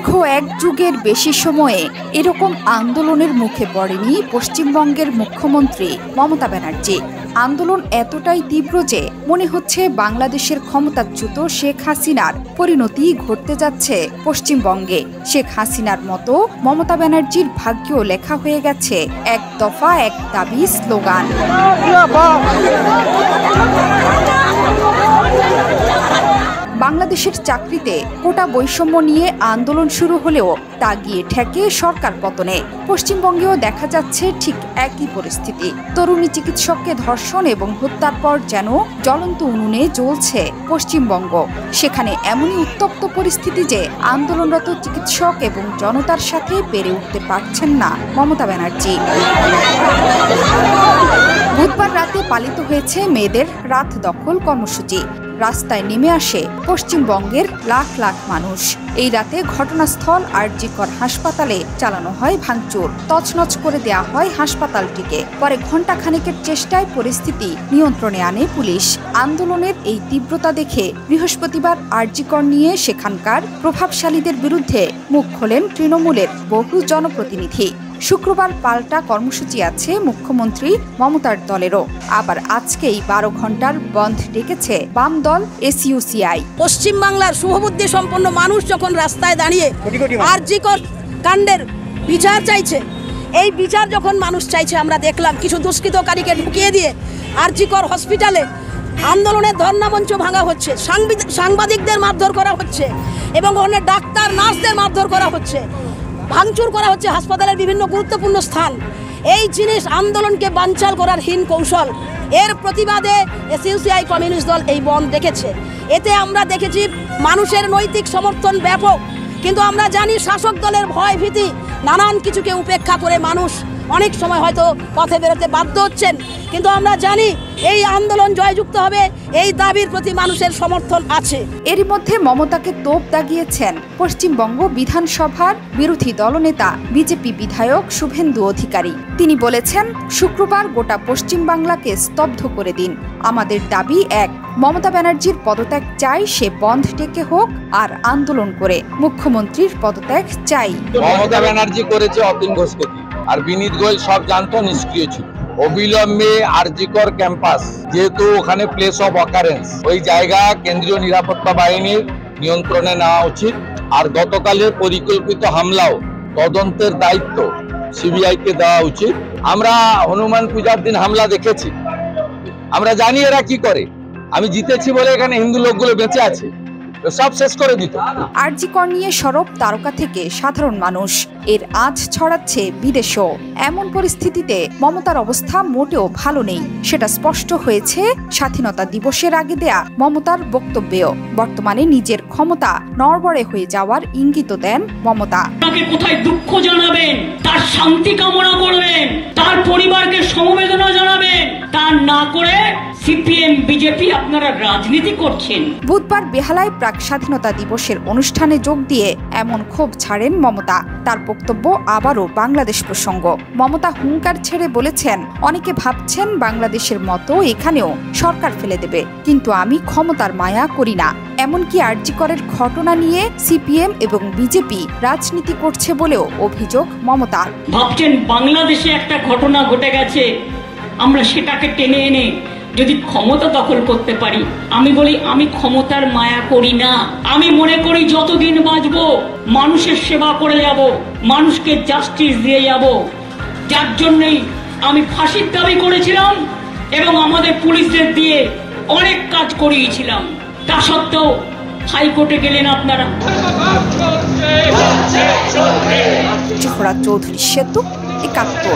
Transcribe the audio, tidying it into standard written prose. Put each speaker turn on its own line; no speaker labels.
এক যুগের বেশি সময়ে এরকম আন্দোলনের মুখে পড়েনি পশ্চিমবঙ্গের মুখ্যমন্ত্রী মমতা ব্যানার্জি। আন্দোলন এতটাই তীব্র যে মনে হচ্ছে বাংলাদেশের ক্ষমতাচ্যুত শেখ হাসিনার পরিণতি ঘটতে যাচ্ছে পশ্চিমবঙ্গে। শেখ হাসিনার মতো মমতা ব্যানার্জির ভাগ্যও লেখা হয়ে গেছে এক দফা এক দাবি স্লোগান। বাংলাদেশের চাকরিতে কোটা বৈষম্য নিয়ে আন্দোলন শুরু হলেও তা গিয়ে ঠেকে সরকার পতনে। পশ্চিমবঙ্গেও দেখা যাচ্ছে ঠিক একই পরিস্থিতি। তরুণী চিকিৎসককে ধর্ষণ এবং হত্যার পর যেন জ্বলন্ত উনুনে জ্বলছে পশ্চিমবঙ্গ। সেখানে এমনই উত্তপ্ত পরিস্থিতি যে আন্দোলনরত চিকিৎসক এবং জনতার সাথে পেরে উঠতে পারছেন না মমতা ব্যানার্জি। বুধবার রাতে পালিত হয়েছে মেয়েদের রাত দখল কর্মসূচি। রাস্তায় নেমে আসে পশ্চিমবঙ্গের লাখ লাখ মানুষ। এই রাতে ঘটনাস্থল আরজি কর হাসপাতালে চালানো হয় ভাঙচুর, তছনছ করে দেয়া হয় হাসপাতালটিকে। পরে ঘণ্টাখানেকের চেষ্টায় পরিস্থিতি নিয়ন্ত্রণে আনে পুলিশ। আন্দোলনের এই তীব্রতা দেখে বৃহস্পতিবার আরজি কর নিয়ে সেখানকার প্রভাবশালীদের বিরুদ্ধে মুখ খোলেন তৃণমূলের বহু জনপ্রতিনিধি। শুক্রবার পাল্টা কর্মসূচি আছে মুখ্যমন্ত্রী মমতার দলেরও। আবার আজকেই 12 ঘন্টার বন্ধ ডেকেছে বাম দল এসইউসিআই।
পশ্চিমবাংলার শুভবুদ্ধি সম্পন্ন মানুষ যখন রাস্তায় দাঁড়িয়ে আরজি কর কাণ্ডের বিচার চাইছে, এই বিচার যখন মানুষ চাইছে, আমরা দেখলাম কিছু দুষ্কৃতকারীকে ঢুকিয়ে দিয়ে আরজি কর হসপিটালে আন্দোলনের ধর্ণা মঞ্চ ভাঙা হচ্ছে, সাংবাদিকদের মারধর করা হচ্ছে এবং অনেক ডাক্তার নার্সদের মারধর করা হচ্ছে, ভাঙচুর করা হচ্ছে হাসপাতালের বিভিন্ন গুরুত্বপূর্ণ স্থান। এই জিনিস আন্দোলনকে বানচাল করার হীন কৌশল। এর প্রতিবাদে এসইউসিআই কমিউনিস্ট দল এই বন্ধ ডেকেছে। এতে আমরা দেখেছি মানুষের নৈতিক সমর্থন ব্যাপক, কিন্তু আমরা জানি শাসক দলের ভয় ভীতি নানান কিছুকে উপেক্ষা করে মানুষ অনেক সময় হয়তো পথে বেরোতে বাধ্য হচ্ছেন, কিন্তু আমরা জানি এই আন্দোলন জয়যুক্ত হবে, এই দাবির প্রতি মানুষের সমর্থন আছে।
এরই মধ্যে মমতাকে তোপ দাগিয়েছেন পশ্চিমবঙ্গ বিধানসভার বিরোধী দলনেতা বিজেপি বিধায়ক শুভেন্দু অধিকারী। তিনি বলেছেন, শুক্রবার গোটা পশ্চিমবাংলাকে স্তব্ধ করে দিন। আমাদের দাবি এক, মমতা ব্যানার্জির পদত্যাগ চাই, সে বন্ধ ডেকে হোক আর আন্দোলন করে। মুখ্যমন্ত্রীর পদত্যাগ চাই।
মমতা ব্যানার্জি করেছে অতীন ঘোষকে, আর বিনীত গোয়েল সব জানতো, নিষ্ক্রিয় ছিল। অবিলম্বে আরজি কর ক্যাম্পাস, যেহেতু ওখানে প্লেস অফ অকারেন্স, ওই জায়গা কেন্দ্রীয় নিরাপত্তা বাহিনীর নিয়ন্ত্রণে নেওয়া উচিত। আর গতকালের পরিকল্পিত হামলাও তদন্তের দায়িত্ব সিবিআই কে দেওয়া উচিত। আমরা হনুমান পূজার দিন হামলা দেখেছি, আমরা জানি এরা কি করে। আমি জিতেছি বলে এখানে হিন্দু লোকগুলো বেঁচে আছে, সব শেষ করে দিত।
আরজি কর নিয়ে সরব তারকা থেকে সাধারণ মানুষ, এর আঁচ ছড়াচ্ছে বিদেশেও। এমন পরিস্থিতিতে মমতার অবস্থা মোটেও ভালো নেই, সেটা স্পষ্ট হয়েছে স্বাধীনতা দিবসের আগে দেয়া মমতার বক্তব্যেও। বর্তমানে নিজের ক্ষমতা নড়বড়ে হয়ে যাওয়ার ইঙ্গিত দেন মমতা।
তাকে কোথায় দুঃখ জানাবেন, তার শান্তি কামনা করবেন, তার পরিবারকে সমবেদনা জানাবেন, তা না করে সিপিএম বিজেপি আপনারা রাজনীতি করছেন।
বুধবার বেহালায় প্রাক স্বাধীনতা দিবসের অনুষ্ঠানে যোগ দিয়ে এমন ক্ষোভ ছাড়েন মমতা। তার বক্তব্য আবারও বাংলাদেশ প্রসঙ্গ। মমতা হুঙ্কার ছেড়ে বলেছেন, অনেকে ভাবছেন বাংলাদেশের মতো এখানেও সরকার ফেলে দেবে, কিন্তু আমি ক্ষমতার মায়া করি না। এমনকি আরজি করের ঘটনা নিয়ে সিপিএম এবং বিজেপি রাজনীতি করছে বলেও অভিযোগ মমতার।
ভাবছেন বাংলাদেশে একটা ঘটনা ঘটে গেছে, আমরা সেটাকে টেনে এনে যদি ক্ষমতা দখল করতে পারি। আমি বলি, আমি ক্ষমতার মায়া করি না। আমি মনে করি যতদিন বাঁচবো মানুষের সেবা করে যাব, মানুষকে জাস্টিস দিয়ে যাব। যার জন্যই আমি ফাঁসির দাবি করেছিলাম এবং আমাদের পুলিশদের দিয়ে অনেক কাজ করিয়েছিলাম। তা সত্ত্বেও হাইকোর্টে গেলেন আপনারা।
জোহরা চৌধুরী সেতু, ৭১।